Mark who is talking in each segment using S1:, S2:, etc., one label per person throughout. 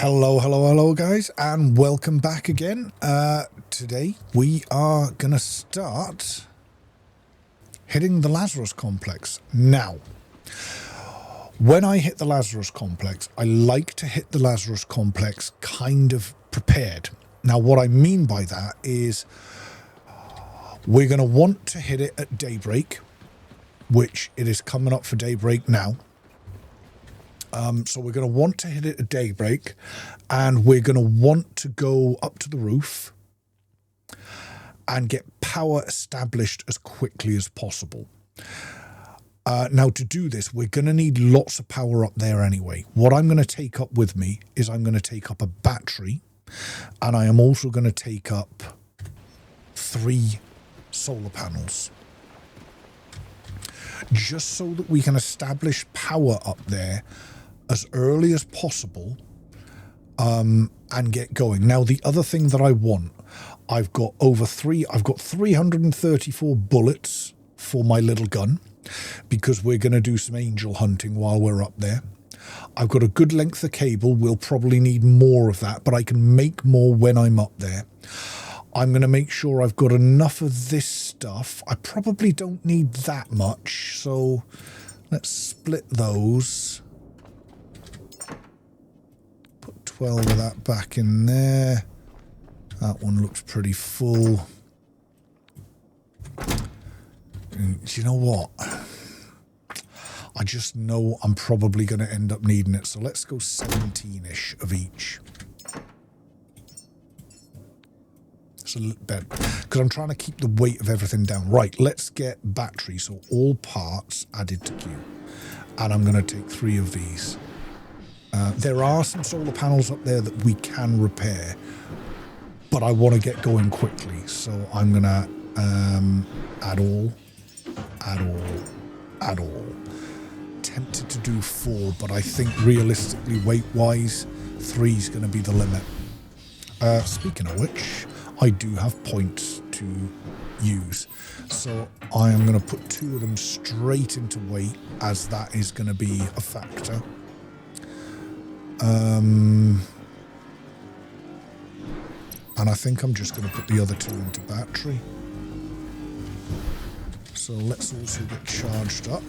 S1: Hello, guys, and welcome back again. Today we are going to start hitting the Lazarus complex. Now, when I hit the Lazarus complex, I like to hit the Lazarus complex kind of prepared. Now, what I mean by that is we're going to want to hit it at daybreak, which it is coming up for daybreak now. So we're going to want to hit it at daybreak, and we're going to want to go up to the roof and get power established as quickly as possible. Now, to do this, we're going to need lots of power up there anyway. What I'm going to take up with me is I'm going to take up a battery, and I am also going to take up 3 solar panels, just so that we can establish power up there as early as possible, and get going. Now, the other thing that I want, I've got 334 bullets for my little gun, because we're going to do some angel hunting while we're up there. I've got a good length of cable. We'll probably need more of that, but I can make more when I'm up there. I'm going to make sure I've got enough of this stuff. I probably don't need that much, so let's split those. Put 12 of that back in there. That one looks pretty full. And do you know what? I just know I'm probably going to end up needing it, so let's go 17-ish of each. It's a little bit, because I'm trying to keep the weight of everything down. Right, let's get battery, so all parts added to queue. And I'm going to take 3 of these. There are some solar panels up there that we can repair, but I want to get going quickly, so I'm going to add all. Tempted to do 4, but I think realistically, weight-wise, 3 is going to be the limit. Speaking of which, I do have points to use, so I am going to put 2 of them straight into weight, as that is going to be a factor. And I think I'm just going to put the other 2 into battery. So let's also get charged up.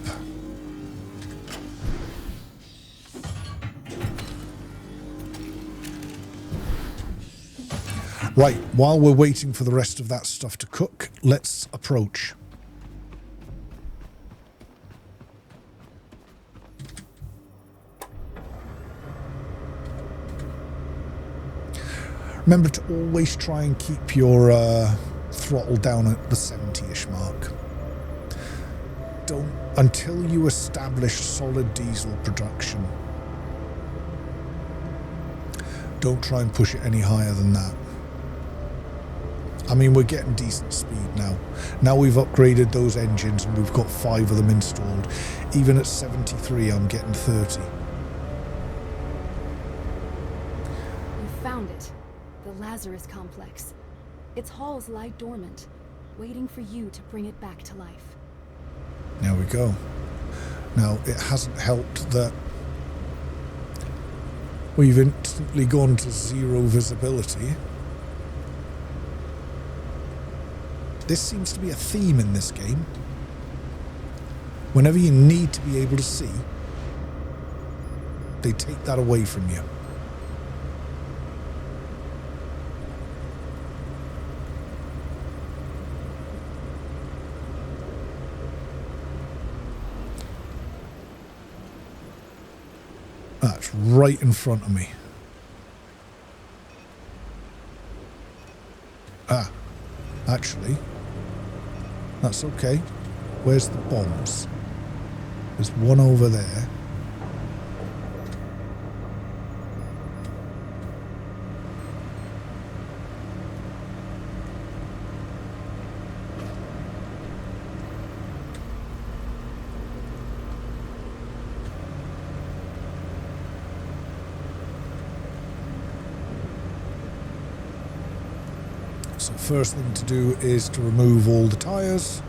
S1: Right, while we're waiting for the rest of that stuff to cook, let's approach. Remember to always try and keep your throttle down at the 70-ish mark. Don't, until you establish solid diesel production, don't try and push it any higher than that. I mean, we're getting decent speed now. Now we've upgraded those engines and we've got 5 of them installed. Even at 73, I'm getting 30.
S2: You found it. The Lazarus complex. Its halls lie dormant, waiting for you to bring it back to life.
S1: There we go. Now, it hasn't helped that we've instantly gone to 0 visibility. This seems to be a theme in this game. Whenever you need to be able to see, they take that away from you. That's right in front of me. Actually, that's okay. Where's the bombs? There's one over there. So first thing to do is to remove all the tires,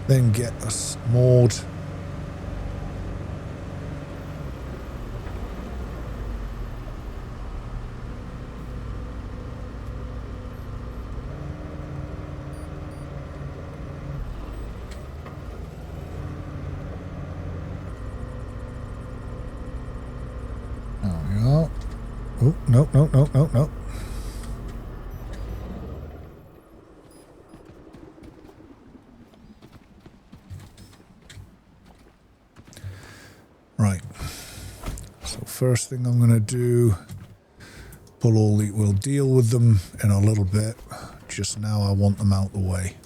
S1: then get us moored. Oh, no, no, no, no, no. Right. So first thing I'm going to do, we'll deal with them in a little bit. Just now I want them out the way.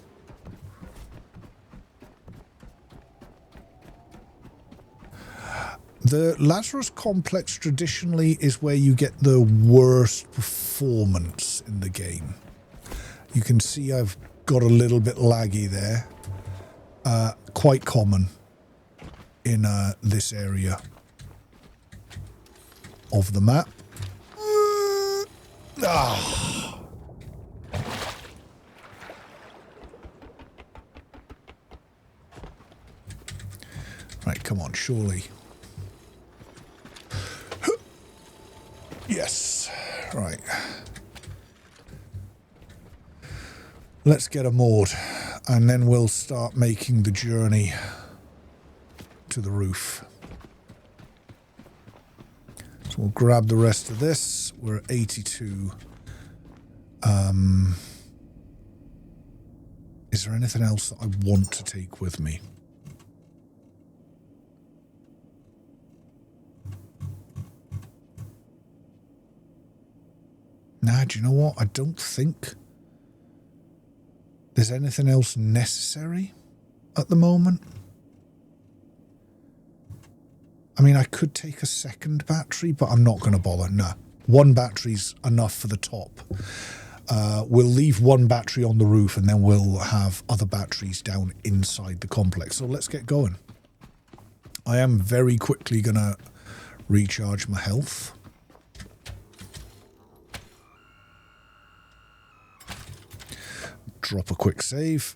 S1: The Lazarus complex traditionally is where you get the worst performance in the game. You can see I've got a little bit laggy there. Quite common in this area of the map. Right, come on, surely. Yes, right. Let's get a moored, and then we'll start making the journey to the roof. So we'll grab the rest of this. We're at 82. Is there anything else that I want to take with me? Nah, do you know what? I don't think there's anything else necessary at the moment. I mean, I could take a second battery, but I'm not going to bother. Nah, one battery's enough for the top. We'll leave one battery on the roof, and then we'll have other batteries down inside the complex. So let's get going. I am very quickly going to recharge my health. Drop a quick save.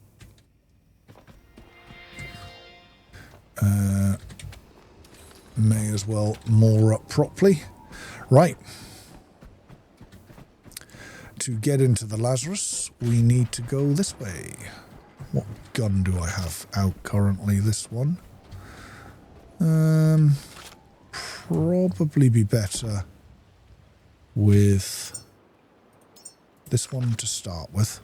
S1: May as well moor up properly. Right. To get into the Lazarus, we need to go this way. What gun do I have out currently? This one. Probably be better with this one to start with.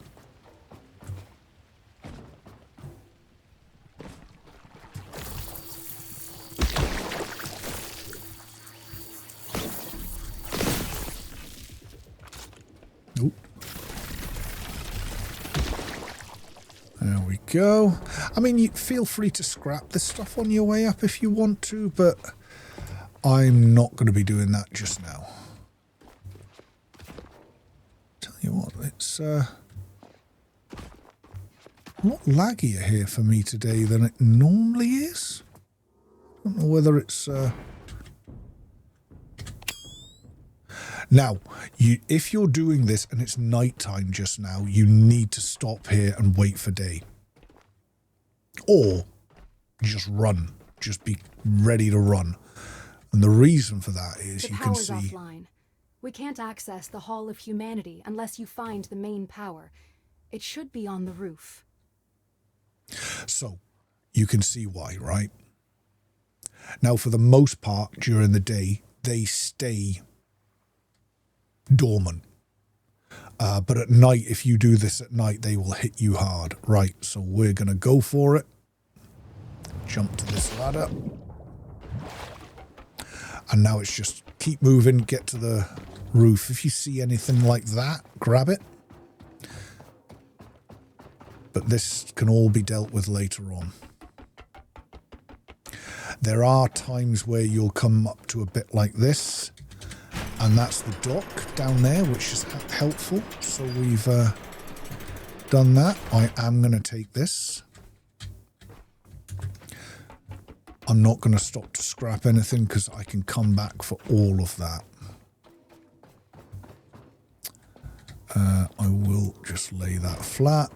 S1: Ooh. There we go. I mean, you feel free to scrap this stuff on your way up if you want to, but I'm not going to be doing that just now. Tell you what, it's a lot laggier here for me today than it normally is. I don't know whether it's... Now, if you're doing this and it's nighttime just now, you need to stop here and wait for day. Or just run. Just be ready to run. And the reason for that is you can see...
S2: The power's offline. We can't access the Hall of Humanity unless you find the main power. It should be on the roof.
S1: So, you can see why, right? Now, for the most part, during the day, they stay dormant. But at night, if you do this at night, they will hit you hard. Right, so we're going to go for it. Jump to this ladder. And now it's just keep moving, get to the roof. If you see anything like that, grab it. But this can all be dealt with later on. There are times where you'll come up to a bit like this. And that's the dock down there, which is helpful. So we've done that. I am going to take this. I'm not going to stop to scrap anything because I can come back for all of that. I will just lay that flat.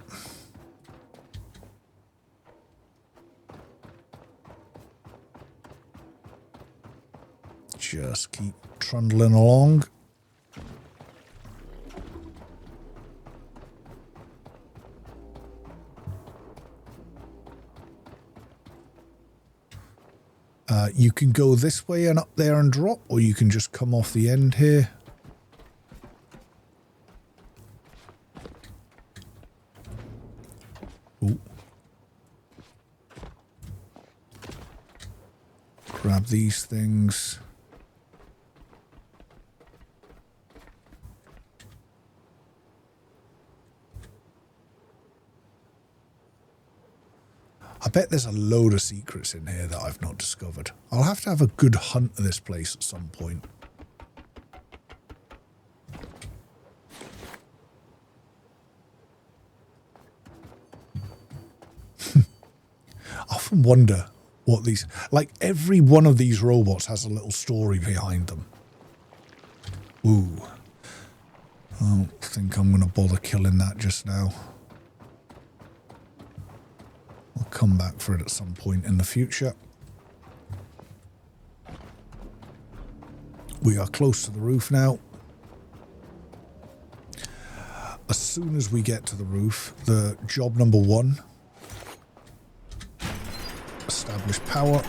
S1: Just keep trundling along. You can go this way and up there and drop, or you can just come off the end here. Grab these things. I bet there's a load of secrets in here that I've not discovered. I'll have to have a good hunt of this place at some point. I often wonder what these... Like, every one of these robots has a little story behind them. Ooh. I don't think I'm going to bother killing that just now. I'll come back for it at some point in the future. We are close to the roof now. As soon as we get to the roof, the job number 1... Establish power.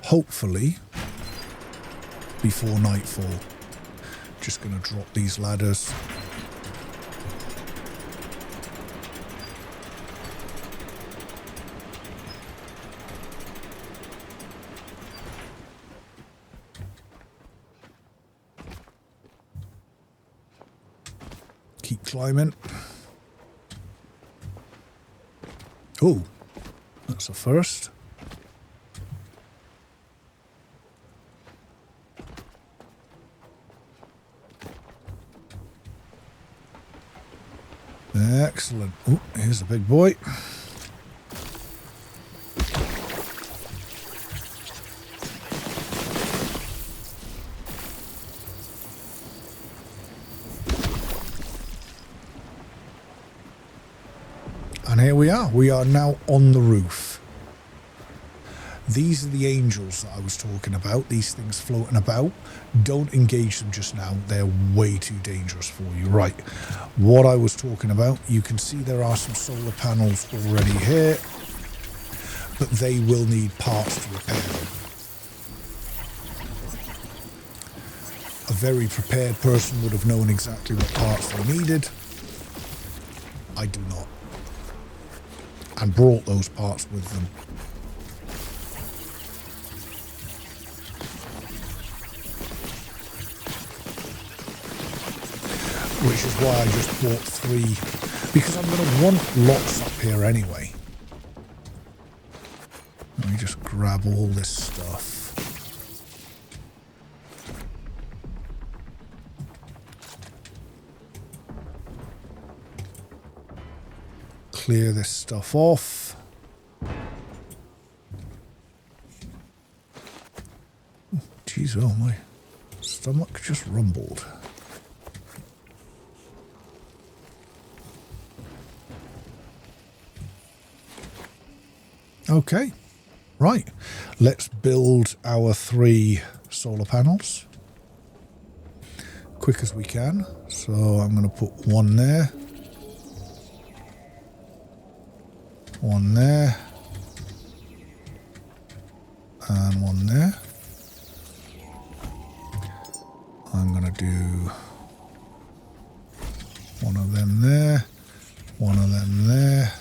S1: Hopefully, before nightfall. Just going to drop these ladders. Keep climbing. Oh, that's a first. Excellent. Oh, here's a big boy. And here we are. We are now on the roof. These are the angels that I was talking about. These things floating about. Don't engage them just now. They're way too dangerous for you. Right. What I was talking about, you can see there are some solar panels already here, but they will need parts to repair them. A very prepared person would have known exactly what parts they needed. I do not. And brought those parts with them. Which is why I just bought 3, because I'm going to want lots up here anyway. Let me just grab all this stuff. Clear this stuff off. Jeez, oh, my stomach just rumbled. Okay, right. Let's build our 3 solar panels. Quick as we can. So I'm going to put 1 there. 1 there. And 1 there. I'm going to do 1 of them there. 1 of them there.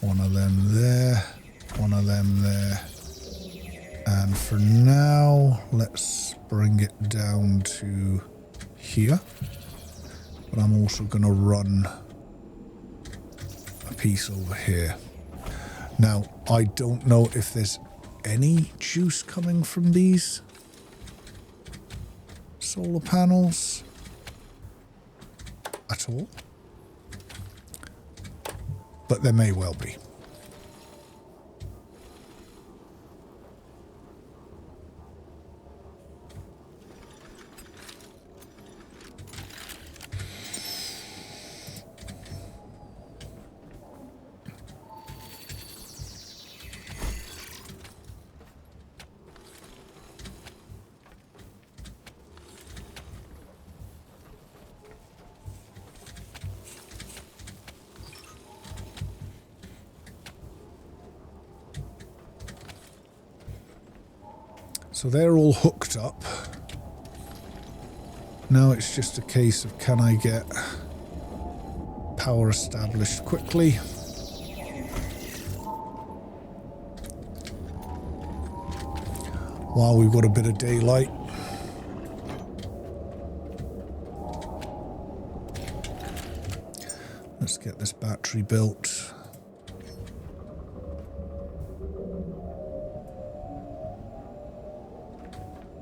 S1: 1 of them there, 1 of them there, and for now let's bring it down to here, but I'm also going to run a piece over here. Now I don't know if there's any juice coming from these solar panels at all. But there may well be. So they're all hooked up. Now it's just a case of, can I get power established quickly. While we've got a bit of daylight. Let's get this battery built.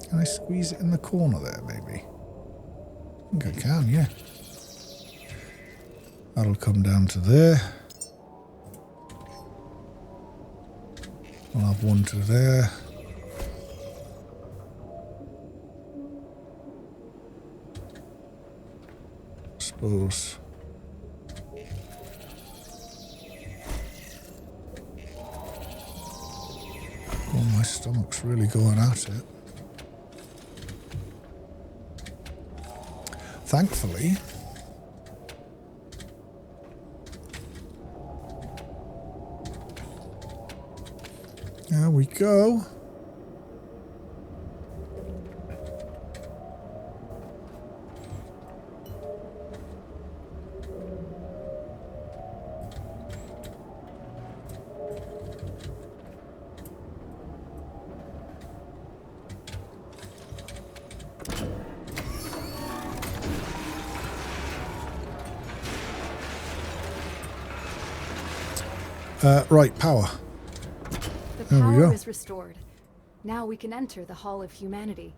S1: Can I squeeze it in the corner there, maybe? I think I can, yeah. That'll come down to there. I'll have one to there. Suppose. Oh, my stomach's really going at it. Thankfully, there we go. Right, power.
S2: The
S1: There we go.
S2: power is restored. Now we can enter the Hall of Humanity.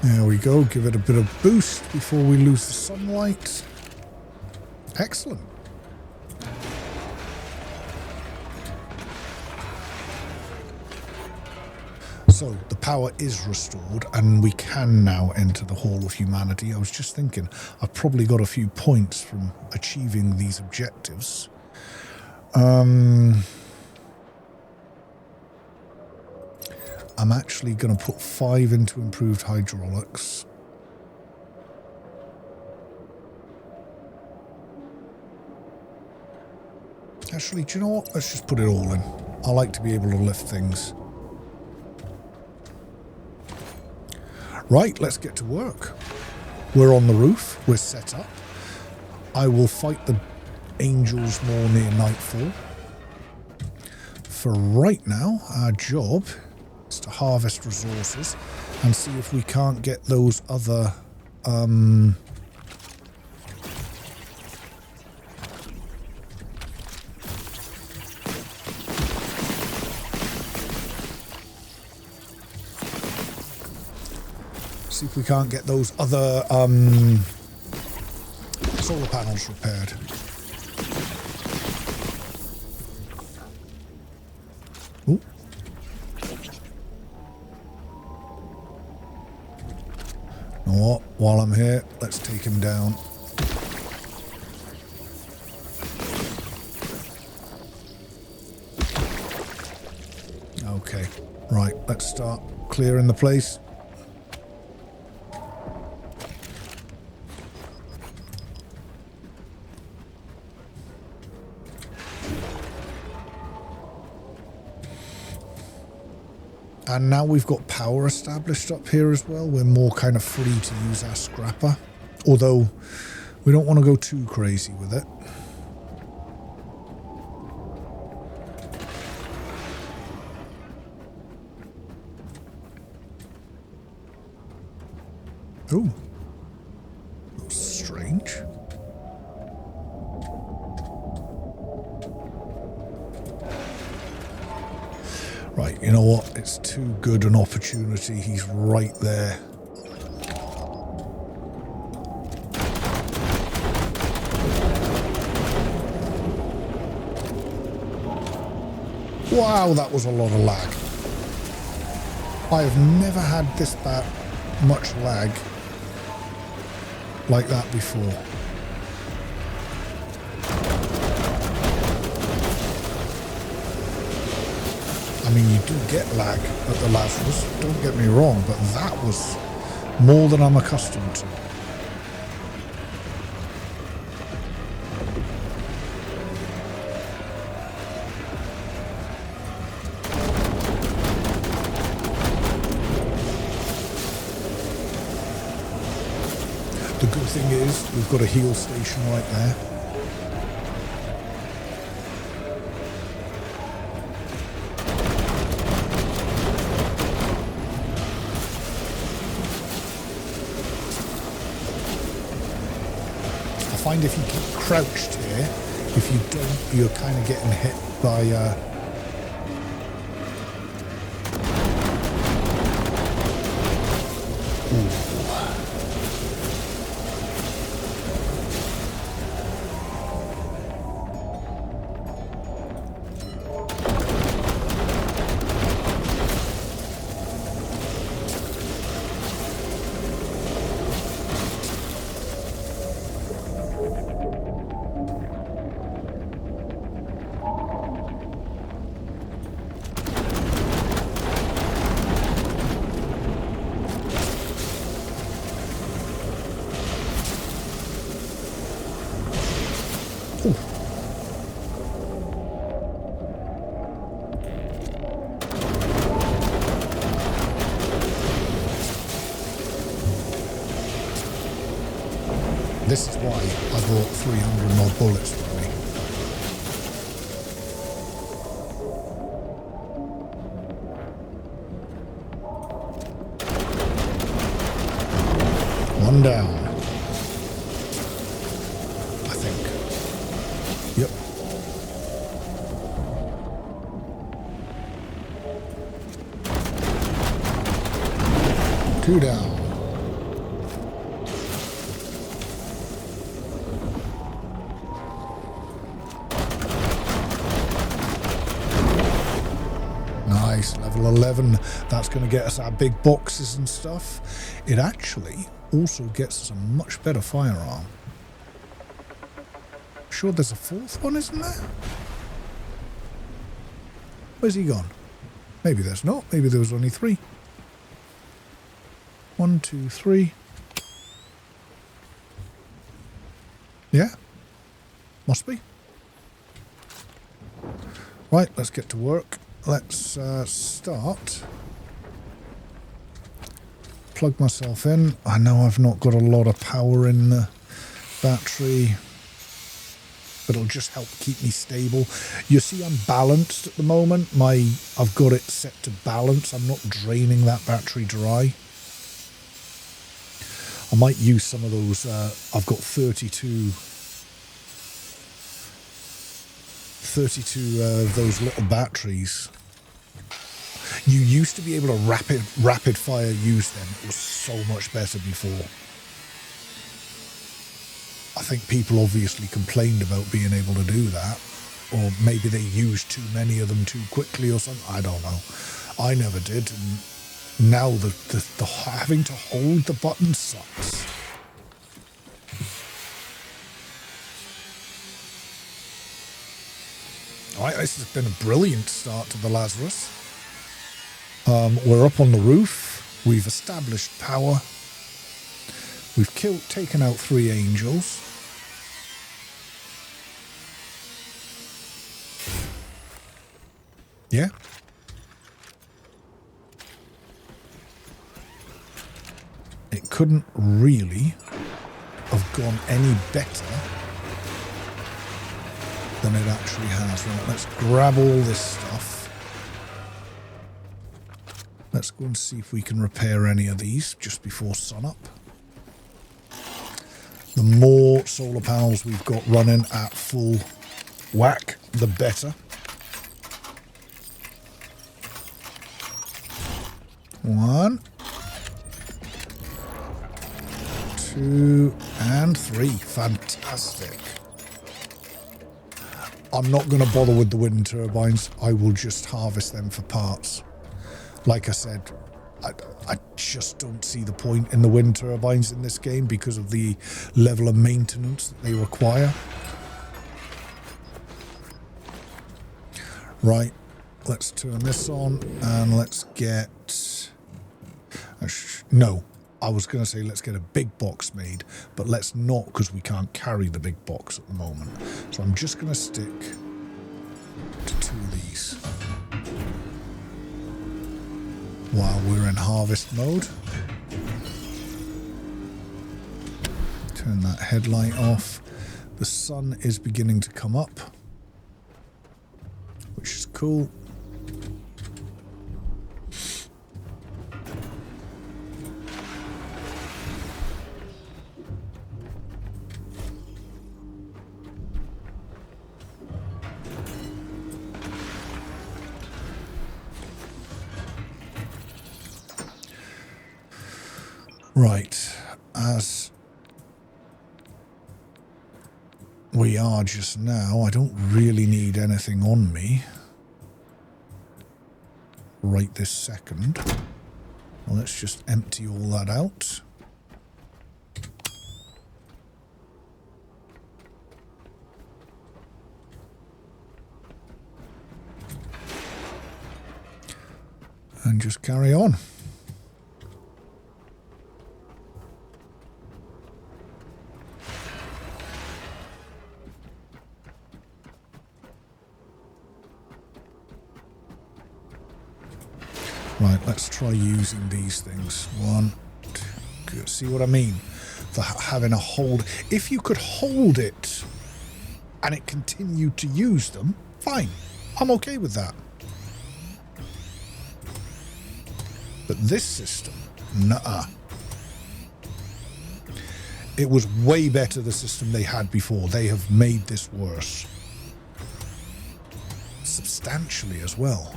S1: There we go. Give it a bit of boost before we lose the sunlight. Excellent. So the power is restored and we can now enter the Hall of Humanity. I was just thinking I've probably got a few points from achieving these objectives. I'm actually going to put 5 into improved hydraulics. Actually, do you know what? Let's just put it all in. I like to be able to lift things. Right, let's get to work. We're on the roof. We're set up. I will fight the angels more near nightfall. For right now, our job is to harvest resources and see if we can't get those other... see if we can't get those other solar panels repaired. Ooh. You know what? While I'm here, let's take him down. Okay, right, let's start clearing the place. And now we've got power established up here as well. We're more kind of free to use our scrapper. Although, we don't want to go too crazy with it. Oh. That's strange. Right, you know what? It's too good an opportunity. He's right there. Wow, that was a lot of lag. I have never had this much lag like that before. I mean, you do get lag at the Lazarus, don't get me wrong, but that was more than I'm accustomed to. thing is, we've got a heal station right there. I find if you keep crouched here, if you don't, you're kind of getting hit by This is why I brought 300 more bullets with me. One down. I think. Yep. Two down. Level 11, that's going to get us our big boxes and stuff. It actually also gets us a much better firearm. Sure there's a fourth one, isn't there? Where's he gone? Maybe there's not. Maybe there was only 3. 1, 2, 3. Yeah? Must be. Right, let's get to work. Let's start. Plug myself in. I know I've not got a lot of power in the battery, but it'll just help keep me stable. You see I'm balanced at the moment. I've got it set to balance. I'm not draining that battery dry. I might use some of those. I've got 32 of those little batteries. You used to be able to rapid fire use them. It was so much better before. I think people obviously complained about being able to do that, or maybe they used too many of them too quickly or something. I don't know. I never did, and now the having to hold the button sucks. Alright, this has been a brilliant start to the Lazarus. We're up on the roof. We've established power. We've taken out 3 angels. Yeah. It couldn't really have gone any better than it actually has. Right, let's grab all this stuff. Let's go and see if we can repair any of these just before sunup. The more solar panels we've got running at full whack, the better. 1, 2, and 3. Fantastic. I'm not going to bother with the wind turbines. I will just harvest them for parts. Like I said, I just don't see the point in the wind turbines in this game because of the level of maintenance that they require. Right, let's turn this on and let's get... No, I was going to say let's get a big box made, but let's not because we can't carry the big box at the moment. So I'm just going to stick to 2 of these while we're in harvest mode. Turn that headlight off. The sun is beginning to come up, which is cool. Right, as we are just now, I don't really need anything on me right this second. Well, let's just empty all that out. And just carry on. Right, let's try using these things. 1, 2, good. See what I mean? For having a hold. If you could hold it and it continued to use them, fine. I'm okay with that. But this system, nuh-uh. It was way better, the system they had before. They have made this worse. Substantially as well.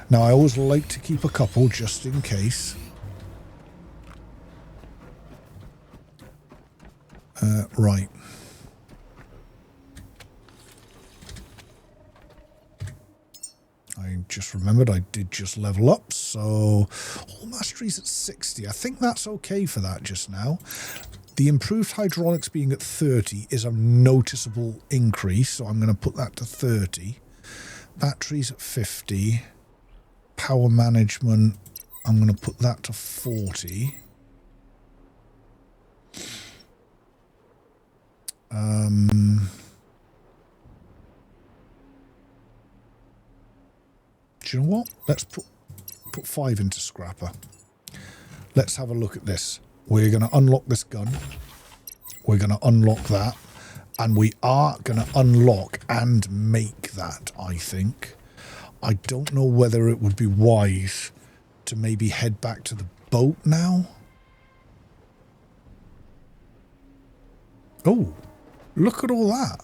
S1: Now, I always like to keep a couple just in case. Right. I just remembered I did just level up, so all mastery's at 60. I think that's okay for that just now. The improved hydraulics being at 30 is a noticeable increase, so I'm going to put that to 30. Batteries at 50. Power management, I'm going to put that to 40. Do you know what? Let's put 5 into scrapper. Let's have a look at this. We're going to unlock this gun. We're going to unlock that. And we are going to unlock and make that, I think. I don't know whether it would be wise to maybe head back to the boat now. Oh, look at all that.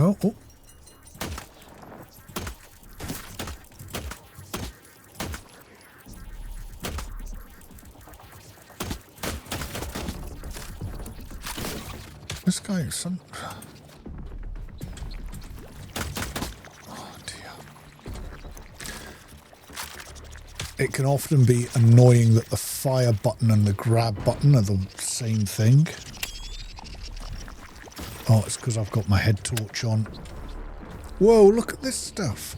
S1: Oh. This guy is some... Oh dear. It can often be annoying that the fire button and the grab button are the same thing. Oh, it's because I've got my head torch on. Whoa, look at this stuff.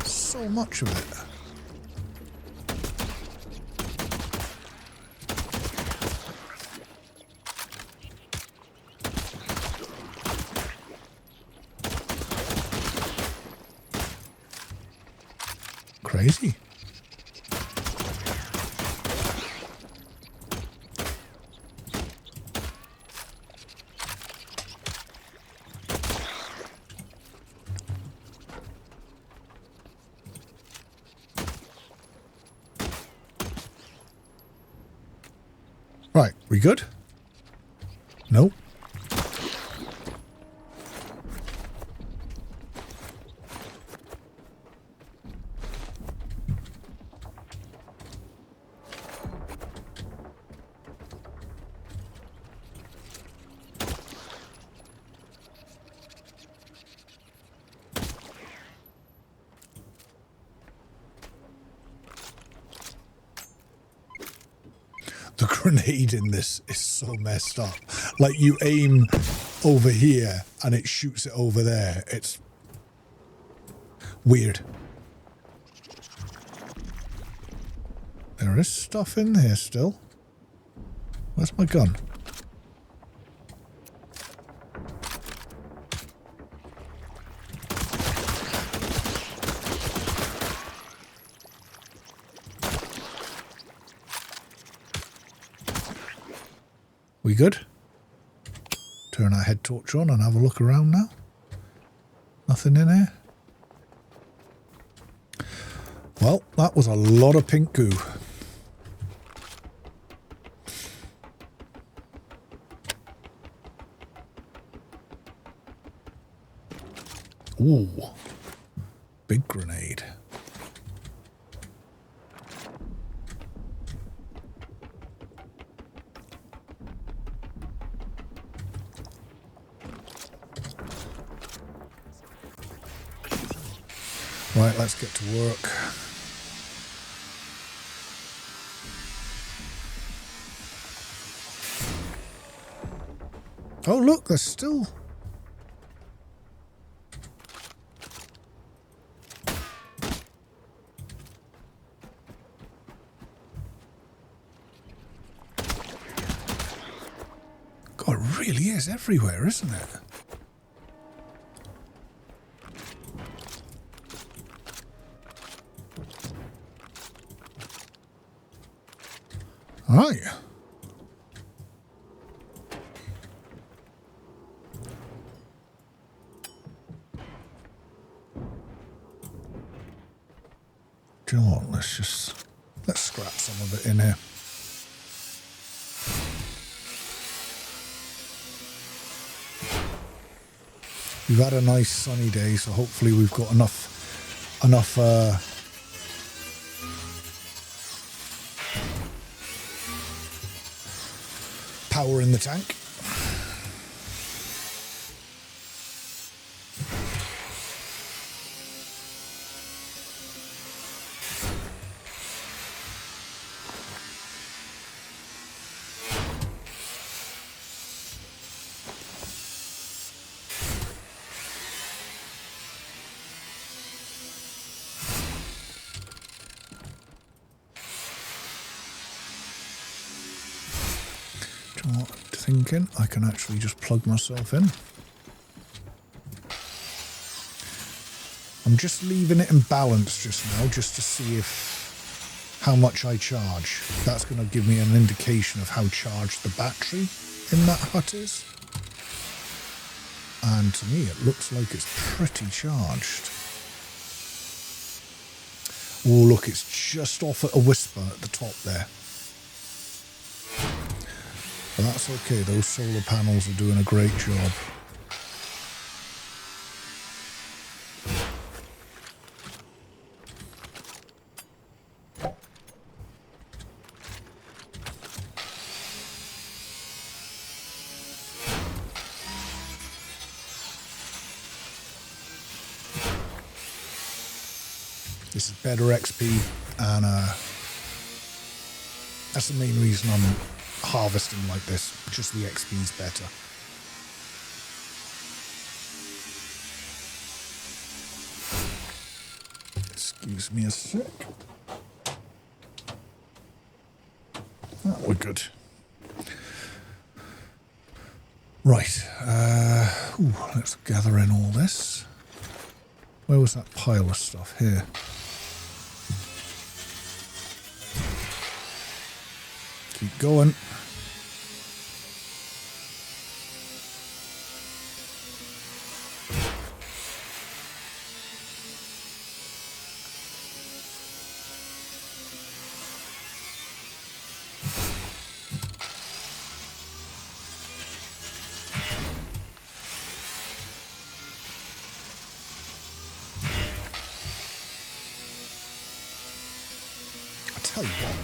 S1: So much of it. Crazy. Right, we good? No? grenade in this is so messed up. Like, you aim over here and it shoots it over there. It's weird. There is stuff in here still. Where's my gun? We good? Turn our head torch on and have a look around now. Nothing in here? Well, that was a lot of pink goo. Ooh, big grenade. Right, let's get to work. Oh, look, there's still... God, it really is everywhere, isn't it? Right. Do you know what? Let's scrap some of it in here. We've had a nice sunny day, so hopefully we've got enough power in the tank. Thinking I can actually just plug myself in. I'm just leaving it in balance just now, just to see how much I charge. That's going to give me an indication of how charged the battery in that hut is. And to me, it looks like it's pretty charged. Oh, look, it's just off at a whisper at the top there. But that's okay, those solar panels are doing a great job. This is better XP, and that's the main reason I'm harvesting like this. Just the XP's better. Excuse me a sec. Oh, we're good. Right. Let's gather in all this. Where was that pile of stuff? Here. Keep going. I tell you what,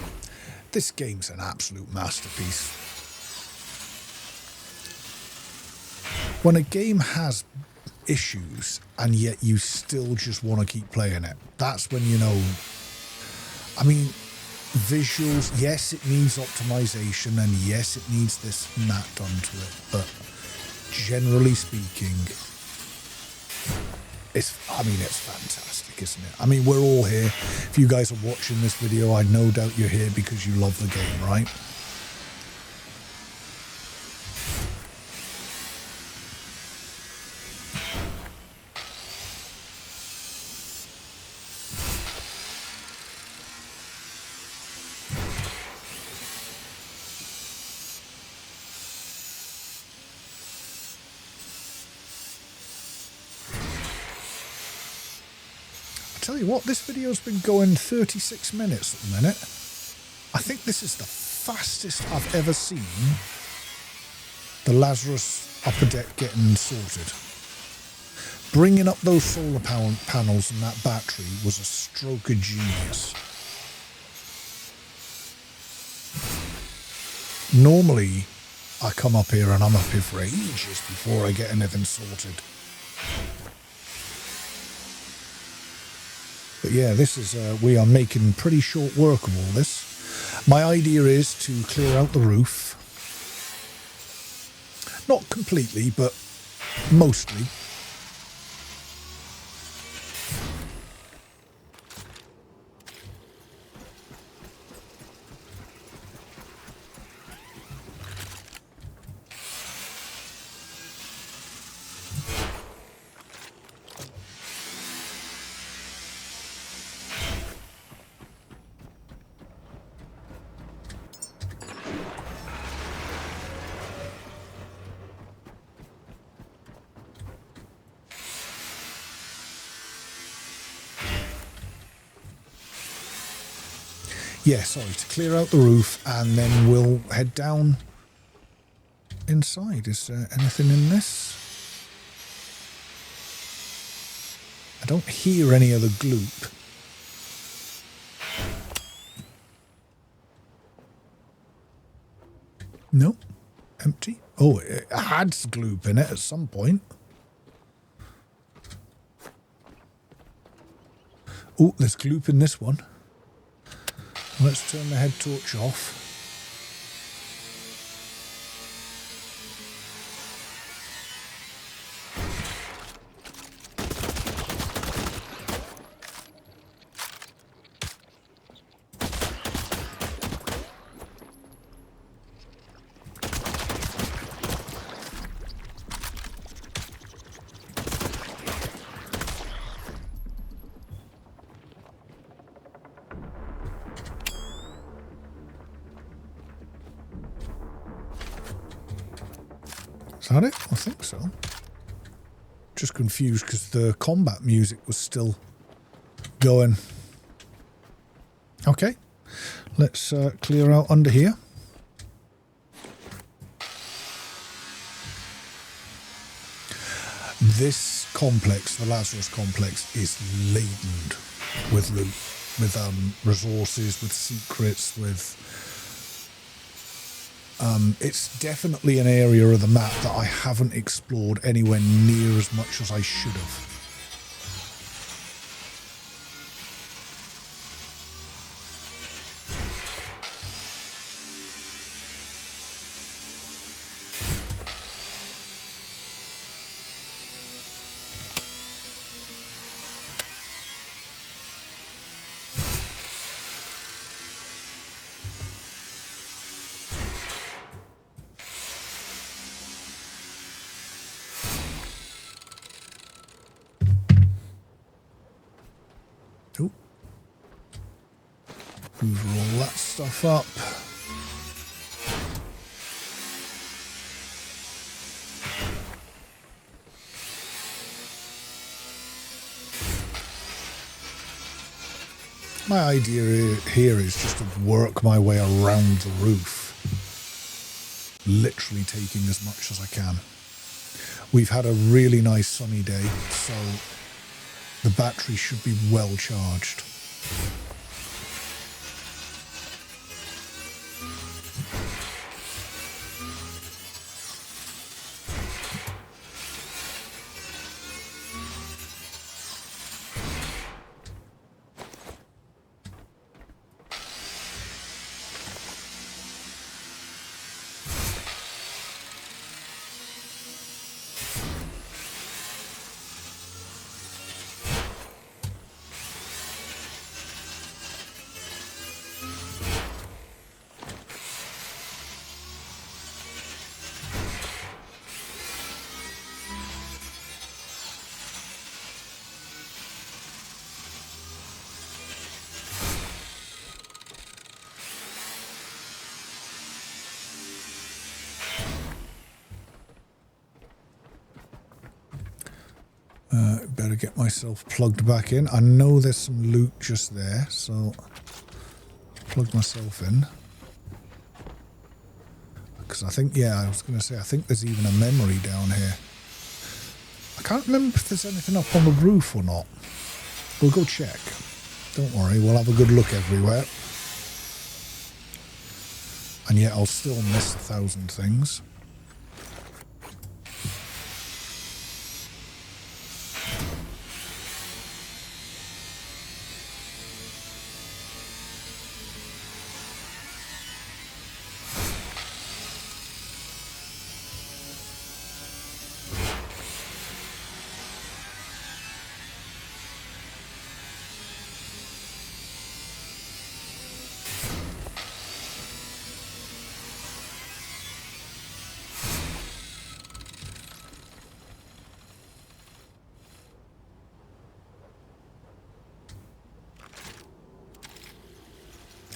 S1: this game's an absolute masterpiece. When a game has issues and yet you still just want to keep playing it, that's when you know. I mean, visuals, yes, it needs optimization, and yes, it needs this matte done to it, but generally speaking, it's fantastic, isn't it? I mean, we're all here. If you guys are watching this video, I no doubt you're here because you love the game, right? Tell you what, this video's been going 36 minutes at the minute. I think this is the fastest I've ever seen the Lazarus upper deck getting sorted. Bringing up those solar panels and that battery was a stroke of genius. Normally, I come up here and I'm up here for ages before I get anything sorted. But yeah, this is, we are making pretty short work of all this. My idea is to clear out the roof. Not completely, but mostly. Yeah, sorry, to clear out the roof, and then we'll head down inside. Is there anything in this? I don't hear any other gloop. No, empty. Oh, it had gloop in it at some point. Oh, there's gloop in this one. Let's turn the head torch off. Is that it? I think so. Just confused because the combat music was still going. Okay, let's clear out under here. This complex, the Lazarus complex, is laden with loot, with resources, with secrets, with... it's definitely an area of the map that I haven't explored anywhere near as much as I should have. Ooh. Hoover all that stuff up. My idea here is just to work my way around the roof, literally taking as much as I can. We've had a really nice sunny day, so the battery should be well charged. Better get myself plugged back in. I know there's some loot just there, so plug myself in. Because I think, yeah, I was going to say, I think there's even a memory down here. I can't remember if there's anything up on the roof or not. We'll go check. Don't worry, we'll have a good look everywhere. And yet I'll still miss 1,000 things.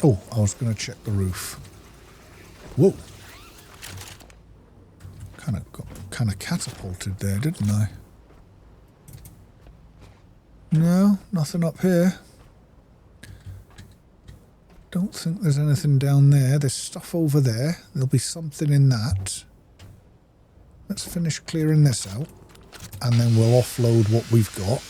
S1: Oh, I was going to check the roof. Whoa. Kind of catapulted there, didn't I? No, nothing up here. Don't think there's anything down there. There's stuff over there. There'll be something in that. Let's finish clearing this out. And then we'll offload what we've got.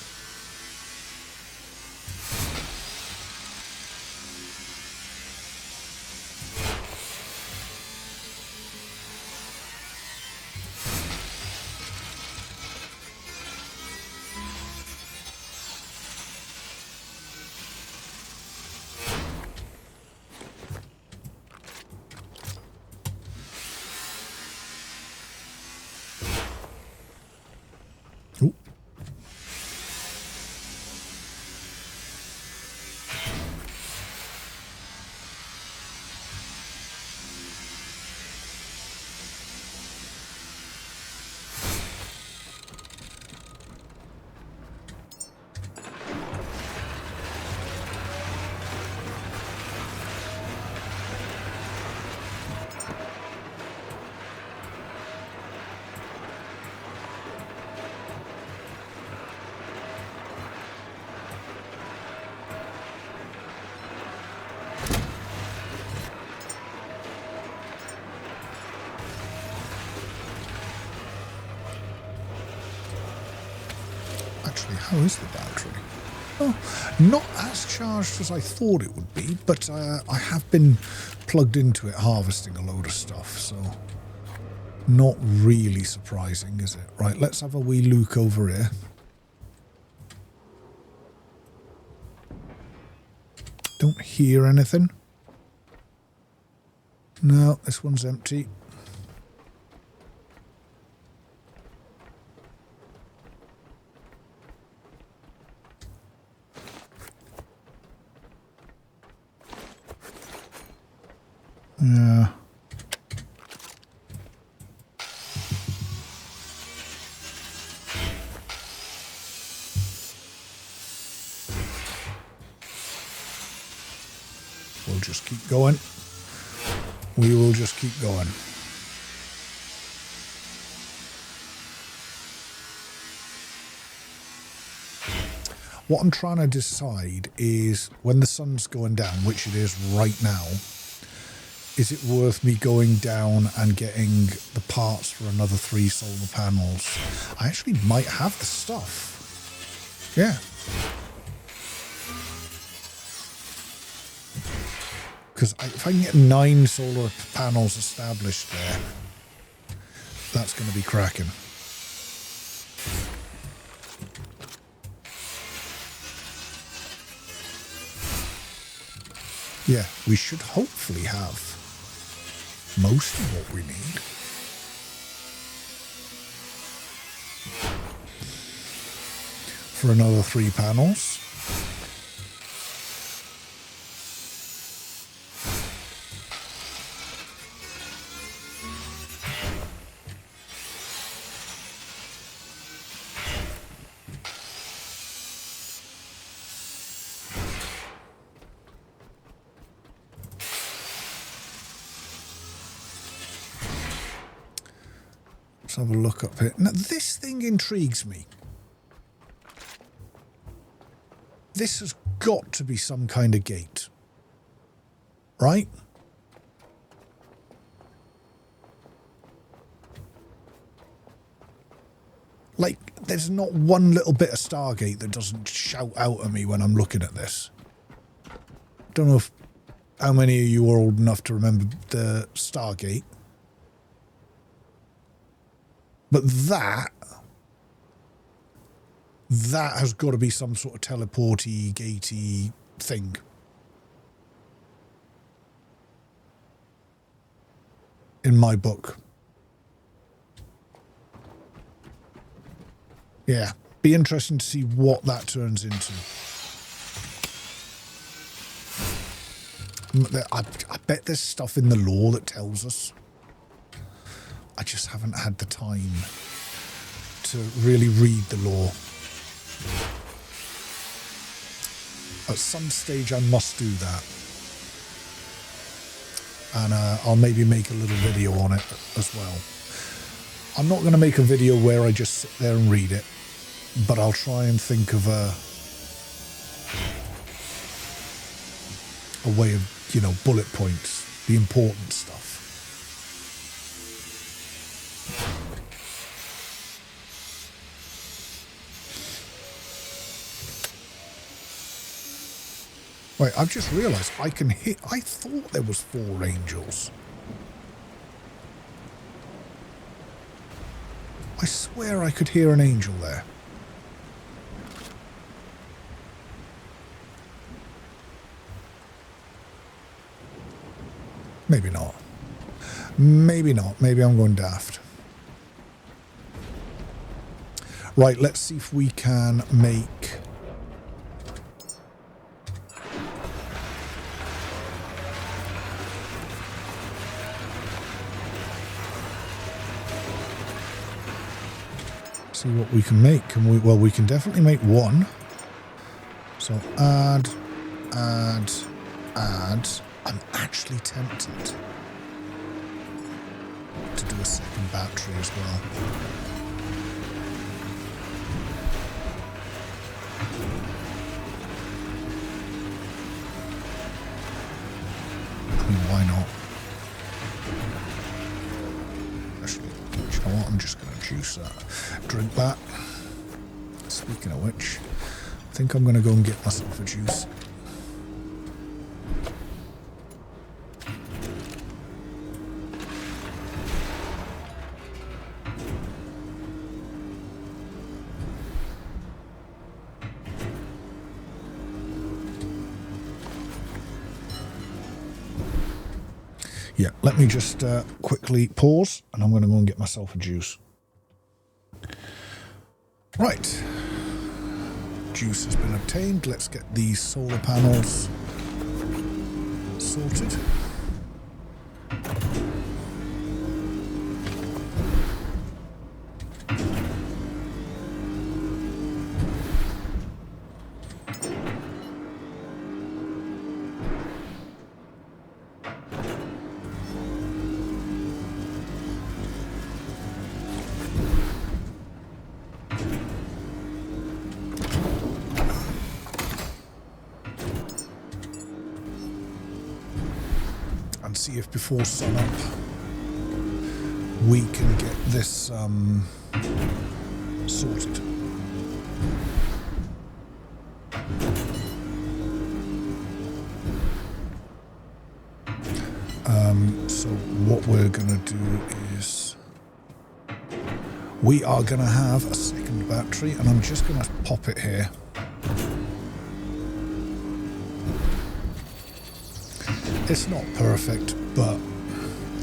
S1: Actually, how is the battery? Oh, not as charged as I thought it would be, but I have been plugged into it harvesting a load of stuff, so not really surprising, is it? Right, let's have a wee look over here. Don't hear anything. No, this one's empty. Yeah. We'll just keep going. We will just keep going. What I'm trying to decide is when the sun's going down, which it is right now, is it worth me going down and getting the parts for another 3 solar panels? I actually might have the stuff. Yeah. Because if I can get 9 solar panels established there, that's going to be cracking. Yeah, we should hopefully have most of what we need. For another 3 panels. Let's have a look up here. Now, this thing intrigues me. This has got to be some kind of gate. Right? Like, there's not one little bit of Stargate that doesn't shout out at me when I'm looking at this. Don't know how many of you are old enough to remember the Stargate. But that has got to be some sort of teleporty, gatey thing. In my book. Yeah, be interesting to see what that turns into. I bet there's stuff in the lore that tells us. I just haven't had the time to really read the lore. At some stage I must do that. And I'll maybe make a little video on it as well. I'm not going to make a video where I just sit there and read it, but I'll try and think of a way of, you know, bullet points, the important stuff. Wait, I've just realised I can hit... I thought there was 4 angels. I swear I could hear an angel there. Maybe not. Maybe not. Maybe I'm going daft. Right, let's see if we can make... See what we can make. Can we? Well, we can definitely make 1. So add. I'm actually tempted to do a second battery as well. I mean, why not? Actually, do you know what? I'm just going to juice that. Drink that. Speaking of which, I think I'm going to go and get myself a juice. Yeah, let me just quickly pause, and I'm going to go and get myself a juice. Right, juice has been obtained. Let's get these solar panels sorted. See if before sunup we can get this sorted. So what we're gonna do is we are gonna have a second battery, and I'm just gonna pop it here. It's not perfect, but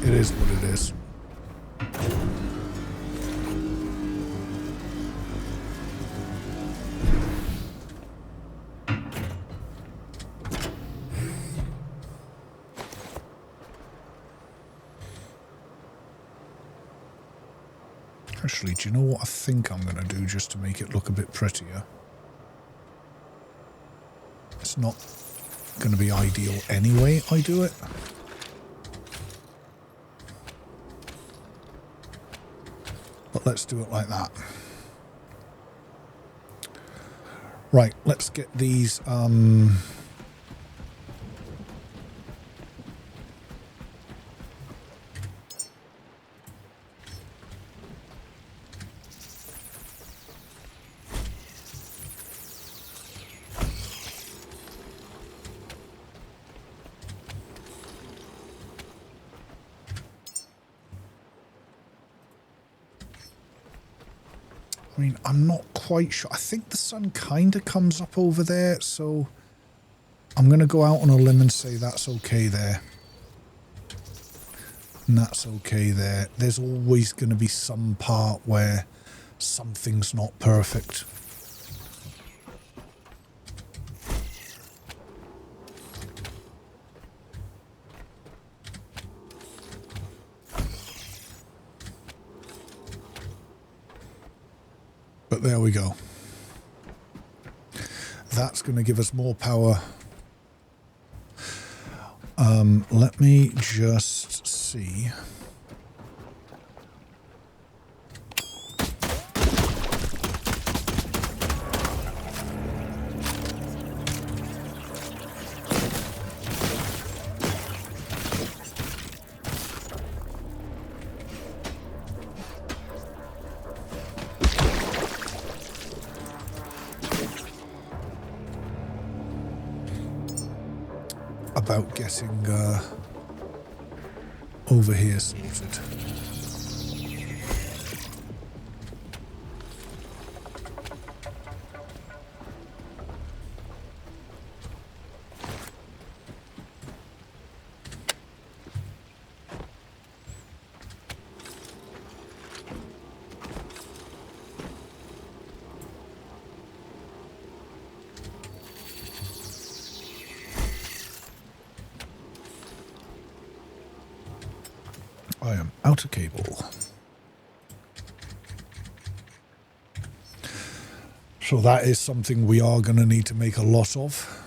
S1: it is what it is. Actually, do you know what I think I'm going to do just to make it look a bit prettier? It's not going to be ideal anyway I do it. But let's do it like that. Right, let's get these I mean, I'm not quite sure. I think the sun kind of comes up over there, so I'm going to go out on a limb and say that's okay there. And that's okay there. There's always going to be some part where something's not perfect. But there we go. That's going to give us more power. Let me just see. About getting over here sorted. I am out of cable. So that is something we are going to need to make a lot of.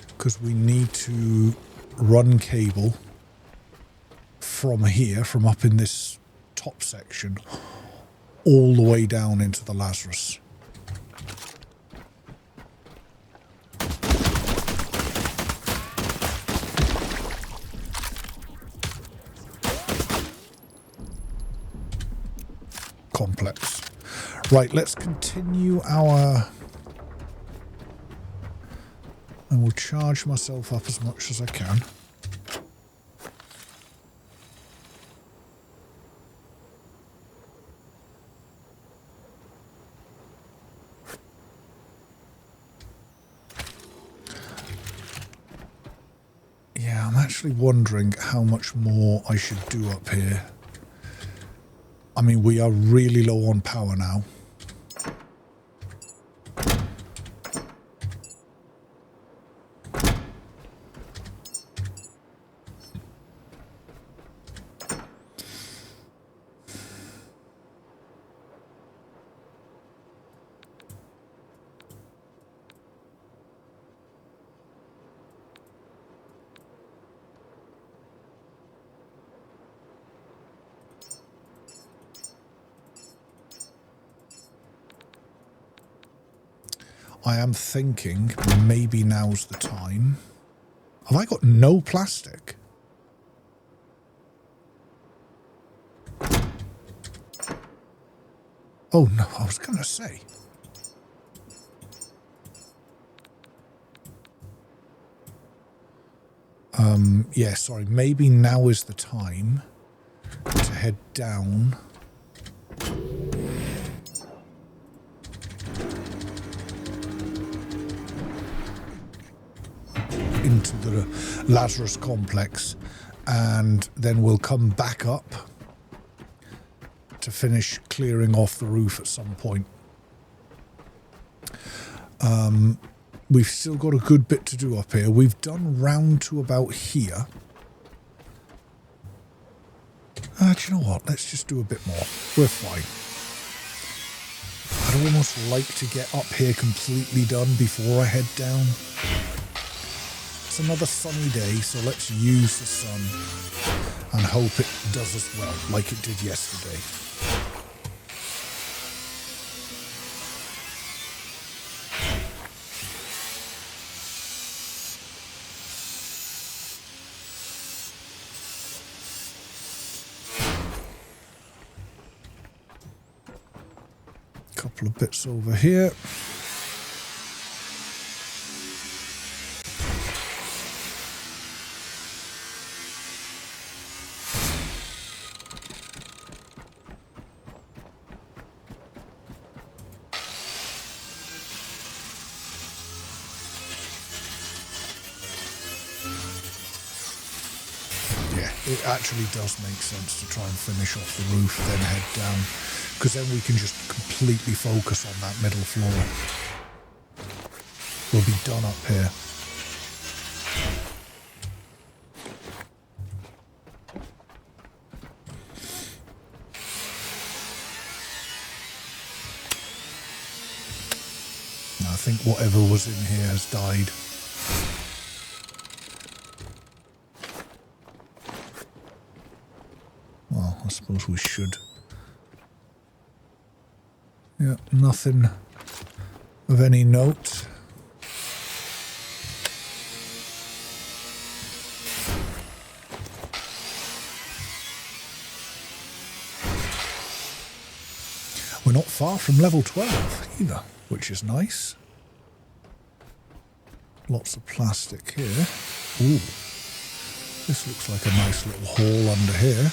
S1: Because we need to run cable from here, from up in this top section, all the way down into the Lazarus. Complex. Right, let's continue our... I will charge myself up as much as I can. Yeah, I'm actually wondering how much more I should do up here. I mean, we are really low on power now. I am thinking maybe now's the time. Have I got no plastic? Oh no, I was going to say. Yeah, sorry, maybe now is the time to head down. Into the Lazarus complex, and then we'll come back up to finish clearing off the roof at some point. We've still got a good bit to do up here. We've done round to about here. Do you know what? Let's just do a bit more. We're fine. I'd almost like to get up here completely done before I head down. It's another sunny day, so let's use the sun and hope it does us well, like it did yesterday. Couple of bits over here. It actually does make sense to try and finish off the roof, then head down, because then we can just completely focus on that middle floor. We'll be done up here. I think whatever was in here has died. I suppose we should. Yeah, nothing of any note. We're not far from level 12 either, which is nice. Lots of plastic here. Ooh, this looks like a nice little hall under here.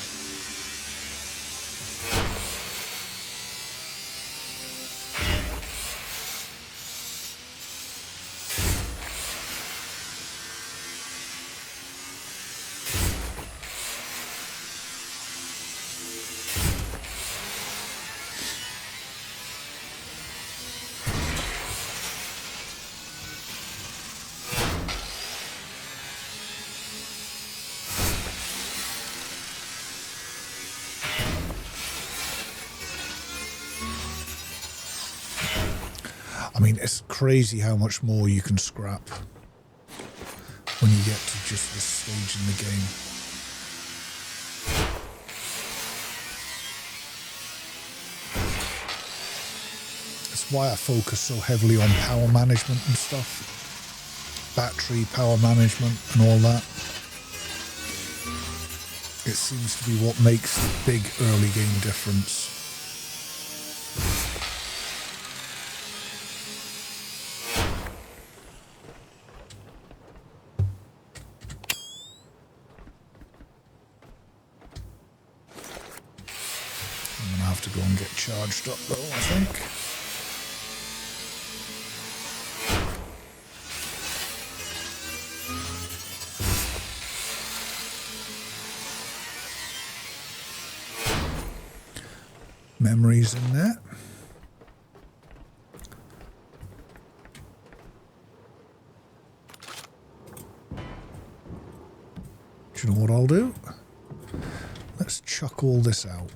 S1: I mean, it's crazy how much more you can scrap when you get to just this stage in the game. That's why I focus so heavily on power management and stuff. Battery, power management and all that. It seems to be what makes the big early game difference. To go and get charged up though, I think. Memories in there. Do you know what I'll do? Let's chuck all this out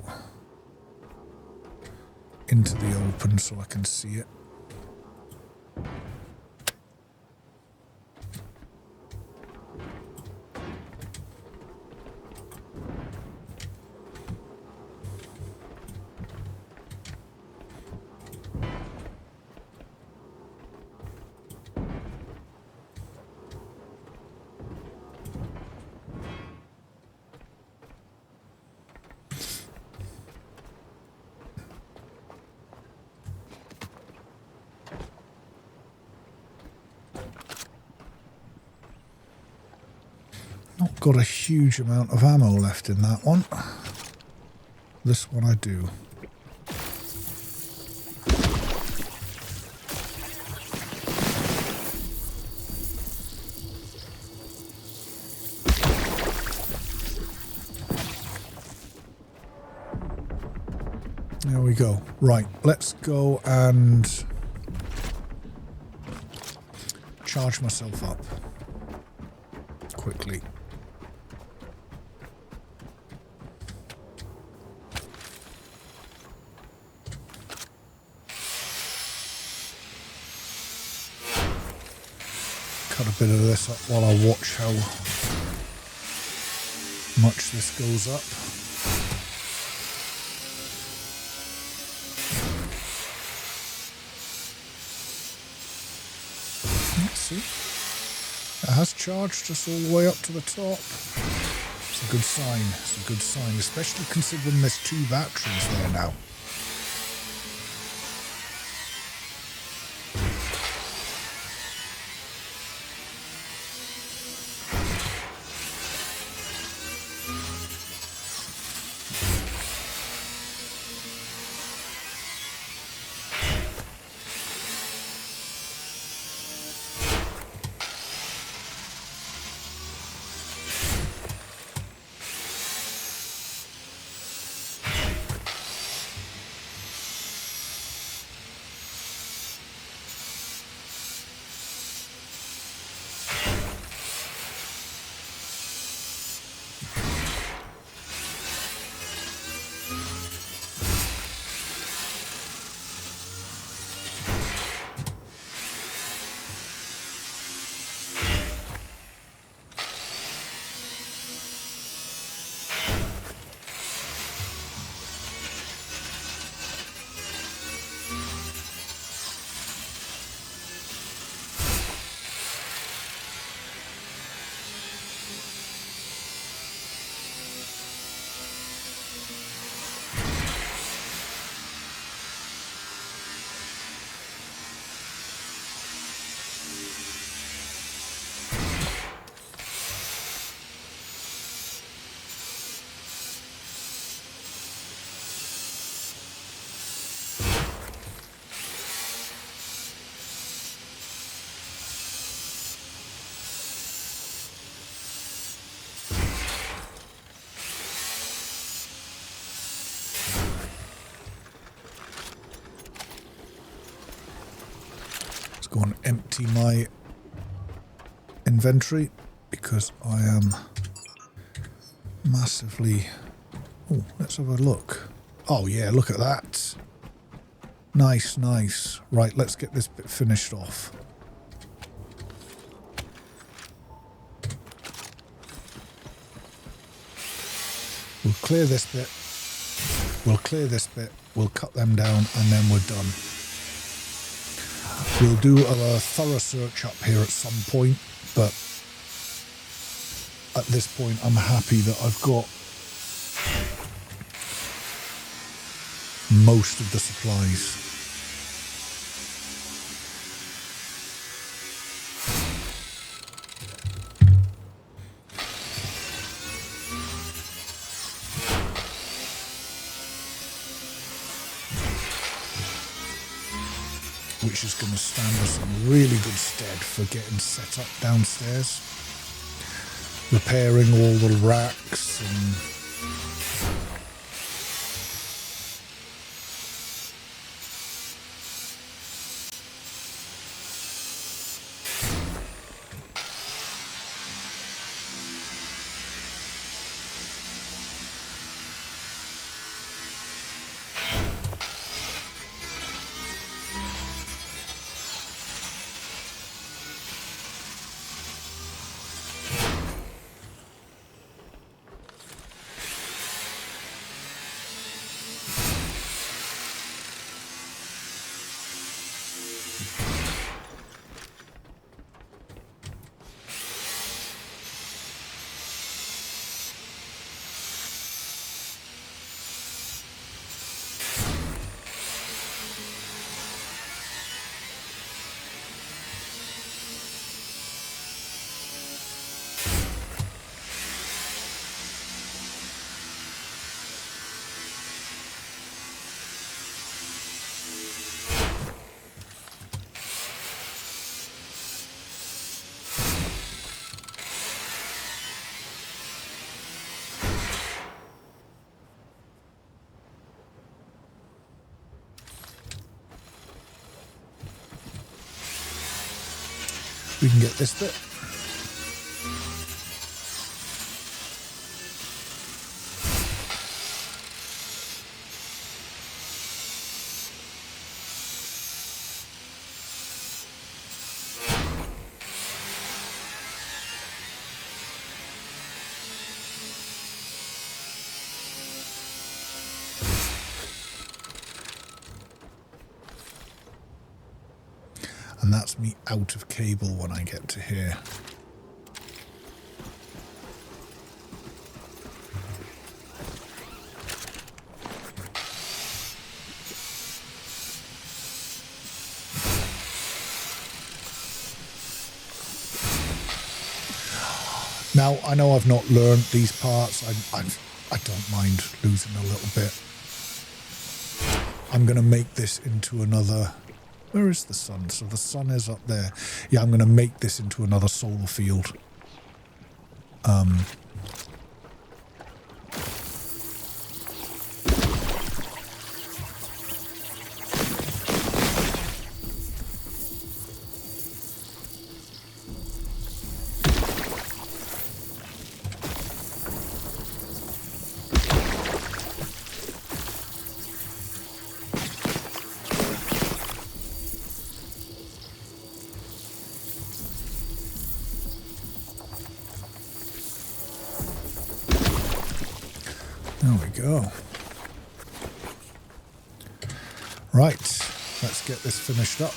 S1: into the open so I can see it. Not got a huge amount of ammo left in that one. This one I do. There we go. Right, let's go and charge myself up quickly. Cut a bit of this up while I watch how much this goes up. Let's see. It has charged us all the way up to the top. It's a good sign. It's a good sign, especially considering there's 2 batteries there now. go and empty my inventory because I am massively... Oh, let's have a look. Oh yeah, look at that. Nice, nice. Right, let's get this bit finished off. We'll clear this bit. We'll clear this bit. We'll cut them down and then we're done. We'll do a thorough search up here at some point, but at this point I'm happy that I've got most of the supplies. Which is going to stand us in really good stead for getting set up downstairs. Repairing all the racks and... We can get this bit. And that's me out of cable when I get to here. Now, I know I've not learned these parts. I don't mind losing a little bit. I'm going to make this into another... Where is the sun? So the sun is up there. Yeah, I'm going to make this into another solar field. There we go. Right, let's get this finished up.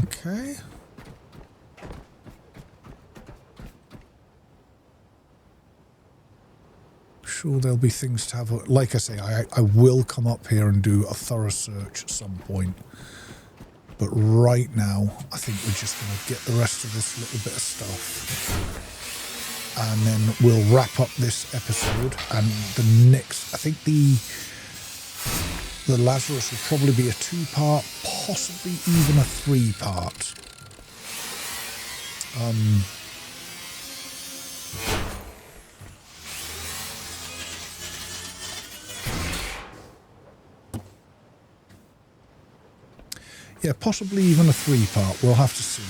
S1: Okay. sure there'll be things to have. Like I say, I will come up here and do a thorough search at some point. But right now, I think we're just going to get the rest of this little bit of stuff. And then we'll wrap up this episode. And the next, I think the Lazarus will probably be a 2-part, possibly even a 3-part. Yeah, possibly even a 3-part. We'll have to see.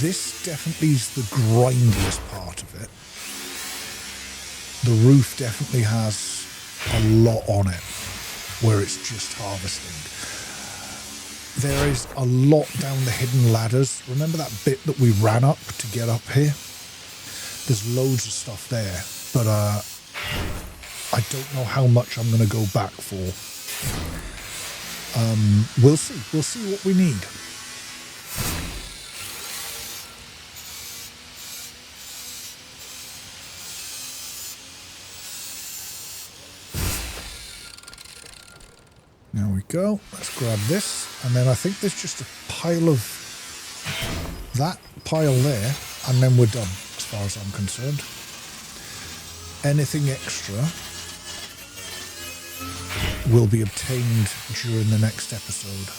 S1: This definitely is the grindiest part of it. The roof definitely has a lot on it where it's just harvesting. There is a lot down the hidden ladders. Remember that bit that we ran up to get up here? There's loads of stuff there, but I don't know how much I'm going to go back for. We'll see. We'll see what we need. There we go. Let's grab this. And then I think there's just a pile of that pile there. And then we're done, as far as I'm concerned. Anything extra will be obtained during the next episode.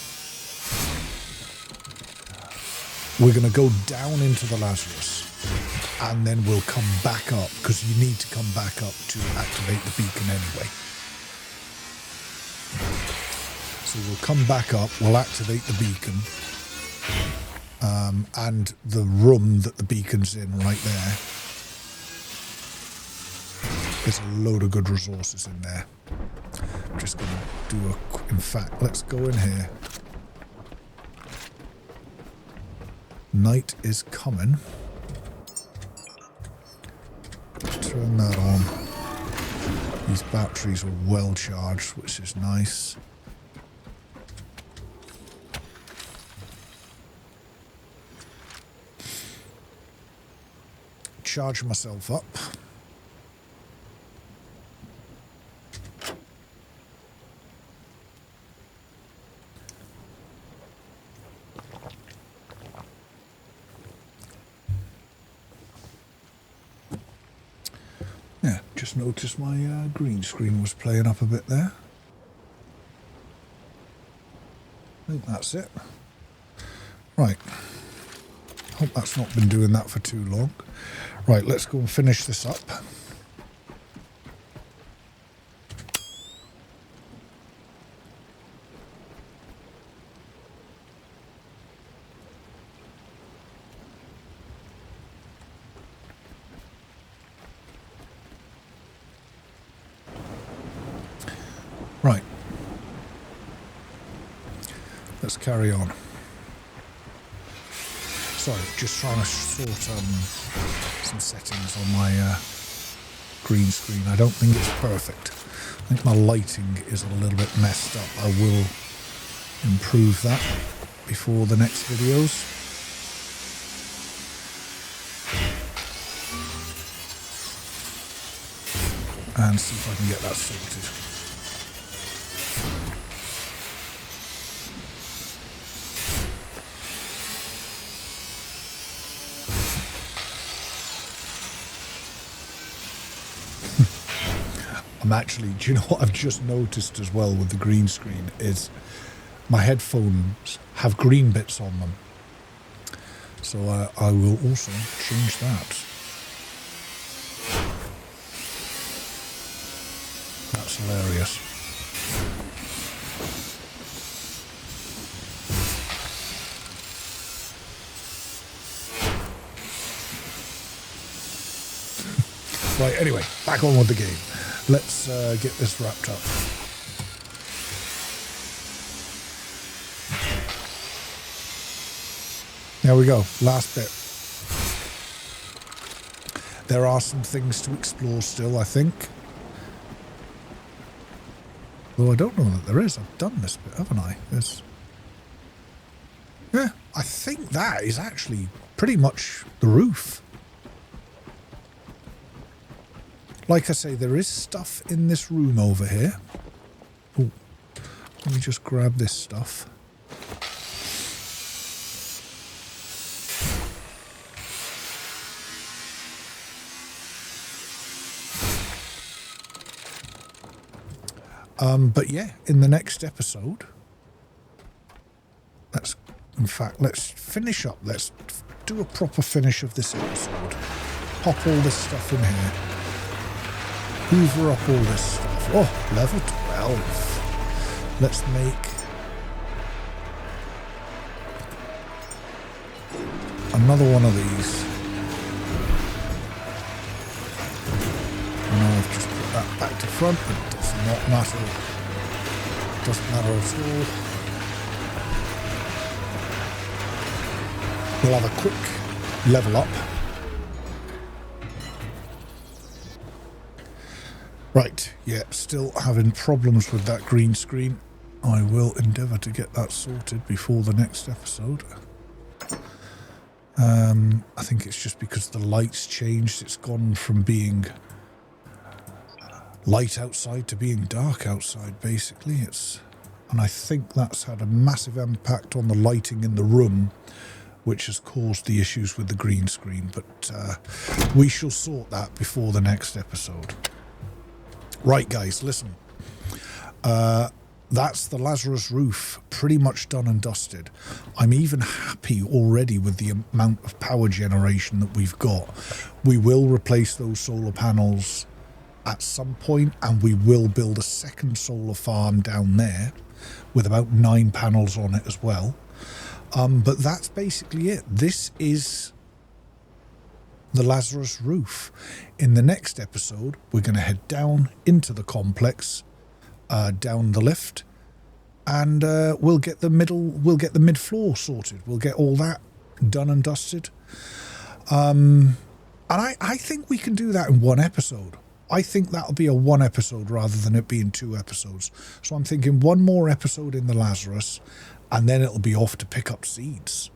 S1: We're going to go down into the Lazarus. And then we'll come back up, because you need to come back up to activate the beacon anyway. So we'll come back up, we'll activate the beacon, and the room that the beacon's in right there. There's a load of good resources in there. I'm just going to do in fact, let's go in here. Night is coming. Turn that on. These batteries are well charged, which is nice. Charge myself up. Yeah, just noticed my green screen was playing up a bit there. I think that's it. Right. Hope that's not been doing that for too long. Right, let's go and finish this up. Right. Let's carry on. Sorry, just trying to sort some settings on my green screen. I don't think it's perfect. I think my lighting is a little bit messed up. I will improve that before the next videos. And see if I can get that sorted. Actually, do you know what I've just noticed as well with the green screen is my headphones have green bits on them. So I will also change that. That's hilarious. Right, anyway, back on with the game. Let's get this wrapped up. There we go, last bit. There are some things to explore still, I think. Though I don't know that there is. I've done this bit, haven't I? Yeah, I think that is actually pretty much the roof. Like I say, there is stuff in this room over here. Ooh, let me just grab this stuff. But yeah, in the next episode, let's finish up. Let's do a proper finish of this episode. Pop all this stuff in here. Hoover up all this stuff. Oh, level 12. Let's make another one of these. And I've just put that back to front, but it does not matter. Doesn't matter at all. We'll have a quick level up. Right, yeah, still having problems with that green screen. I will endeavour to get that sorted before the next episode. I think it's just because the light's changed. It's gone from being light outside to being dark outside, basically. And I think that's had a massive impact on the lighting in the room, which has caused the issues with the green screen. But we shall sort that before the next episode. Right, guys, listen. That's the Lazarus roof pretty much done and dusted. I'm even happy already with the amount of power generation that we've got. We will replace those solar panels at some point, and we will build a second solar farm down there with about 9 panels on it as well. But that's basically it. This is the Lazarus roof. In the next episode, we're going to head down into the complex, down the lift, and we'll get the mid floor sorted. We'll get all that done and dusted. And I think we can do that in one episode. I think that'll be a 1 episode rather than it being 2 episodes. So I'm thinking 1 more episode in the Lazarus, and then it'll be off to pick up seeds.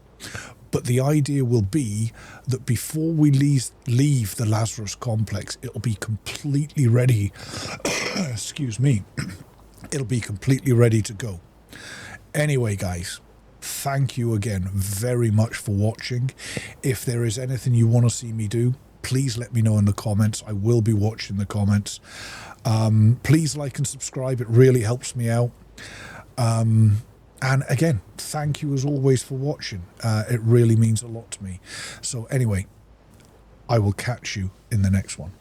S1: But the idea will be that before we leave the Lazarus complex, it'll be completely ready. Excuse me. It'll be completely ready to go. Anyway, guys, thank you again very much for watching. If there is anything you want to see me do, please let me know in the comments. I will be watching the comments. Please like and subscribe. It really helps me out. And again, thank you as always for watching. It really means a lot to me. So anyway, I will catch you in the next one.